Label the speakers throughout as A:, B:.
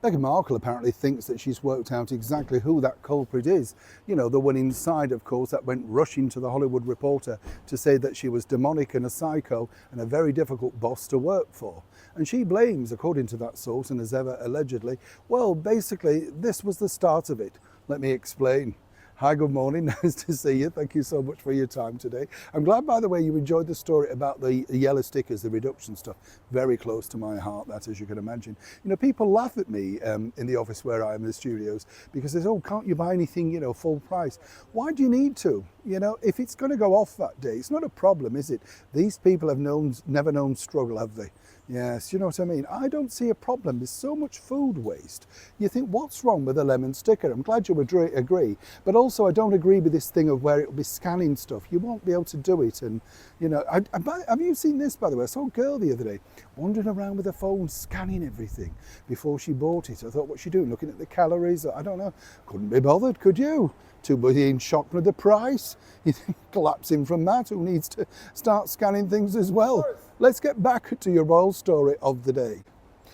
A: Meghan Markle apparently thinks that she's worked out exactly who that culprit is. You know, the one inside, of course, that went rushing to the Hollywood Reporter to say that she was demonic and a psycho and a very difficult boss to work for. And she blames, according to that source, and as ever allegedly, well, basically, this was the start of it. Let me explain. Hi, good morning. Nice to see you. Thank you so much for your time today. I'm glad, by the way, you enjoyed the story about the yellow stickers, the reduction stuff. Very close to my heart, that, as you can imagine. You know, people laugh at me in the office where I am in the studios because they say, oh, can't you buy anything, you know, full price? Why do you need to? You know, if it's going to go off that day, it's not a problem, is it? These people have never known struggle, have they? Yes, you know what I mean? I don't see a problem. There's so much food waste. You think, what's wrong with a lemon sticker? I'm glad you agree. But also, I don't agree with this thing of where it'll be scanning stuff. You won't be able to do it. And, you know, have you seen this, by the way? I saw a girl the other day wandering around with her phone, scanning everything before she bought it. I thought, what's she doing? Looking at the calories? I don't know. Couldn't be bothered, could you? Too busy in shock with the price. You think, collapsing from that, who needs to start scanning things as well? Let's get back to your royal story of the day.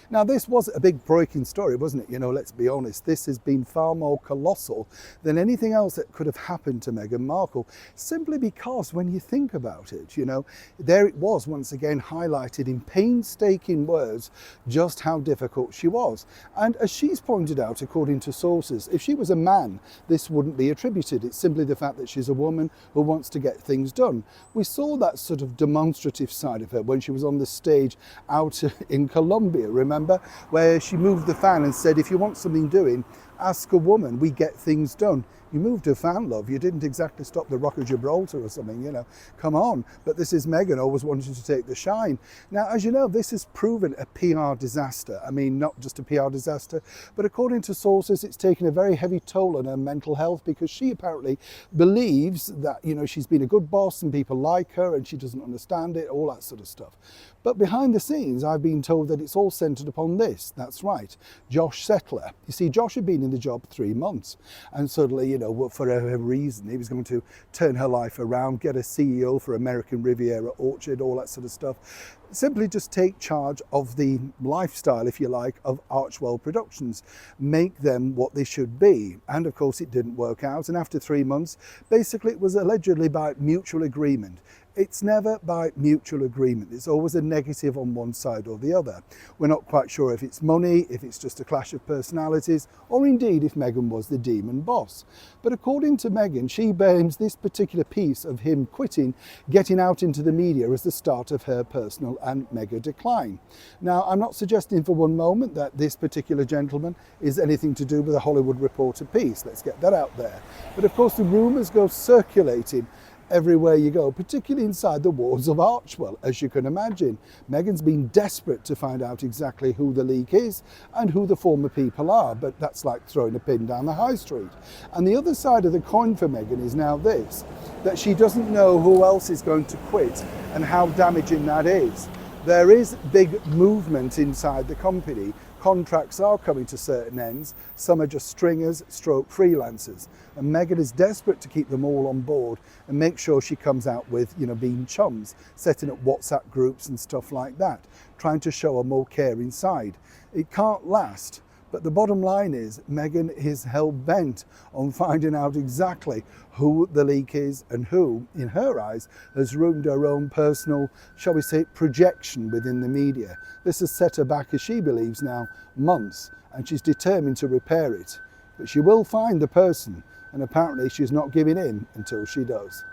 A: Now, this was a big breaking story, wasn't it? You know, let's be honest, this has been far more colossal than anything else that could have happened to Meghan Markle, simply because when you think about it, you know, there it was once again highlighted in painstaking words just how difficult she was. And as she's pointed out, according to sources, if she was a man, this wouldn't be attributed. It's simply the fact that she's a woman who wants to get things done. We saw that sort of demonstrative side of her when she was on the stage out in Colombia, remember? Where she moved the fan and said, if you want something doing, ask a woman, we get things done. You moved a fan, love. You didn't exactly stop the Rock of Gibraltar or something, you know. Come on. But this is Meghan, always wanting to take the shine. Now, as you know, this has proven a PR disaster. I mean, not just a PR disaster, but according to sources, it's taken a very heavy toll on her mental health because she apparently believes that, you know, she's been a good boss and people like her and she doesn't understand it, all that sort of stuff. But behind the scenes, I've been told that it's all centred upon this. That's right, Josh Settler. You see, Josh had been in the job 3 months and suddenly, you know, for a reason, he was going to turn her life around, get a CEO for American Riviera Orchard, all that sort of stuff. Simply just take charge of the lifestyle, if you like, of Archwell Productions, make them what they should be. And of course, it didn't work out. And after 3 months, basically, it was allegedly by mutual agreement. It's never by mutual agreement. It's always a negative on one side or the other. We're not quite sure if it's money, if it's just a clash of personalities, or indeed if Meghan was the demon boss. But according to Meghan, she blames this particular piece of him quitting, getting out into the media as the start of her personal and mega decline. Now, I'm not suggesting for one moment that this particular gentleman is anything to do with the Hollywood Reporter piece. Let's get that out there. But of course, the rumours go circulating everywhere you go, particularly inside the walls of Archwell, as you can imagine. Meghan's been desperate to find out exactly who the leak is and who the former people are, but that's like throwing a pin down the high street. And the other side of the coin for Meghan is now this, that she doesn't know who else is going to quit and how damaging that is. There is big movement inside the company. Contracts are coming to certain ends. Some are just stringers, stroke freelancers. And Meghan is desperate to keep them all on board and make sure she comes out with, you know, being chums, setting up WhatsApp groups and stuff like that, trying to show a more caring side. It can't last. But the bottom line is Meghan is hell-bent on finding out exactly who the leak is and who, in her eyes, has ruined her own personal, shall we say, projection within the media. This has set her back, as she believes now, months, and she's determined to repair it. But she will find the person, and apparently she's not giving in until she does.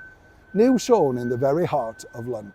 A: Neil Sean in the very heart of London.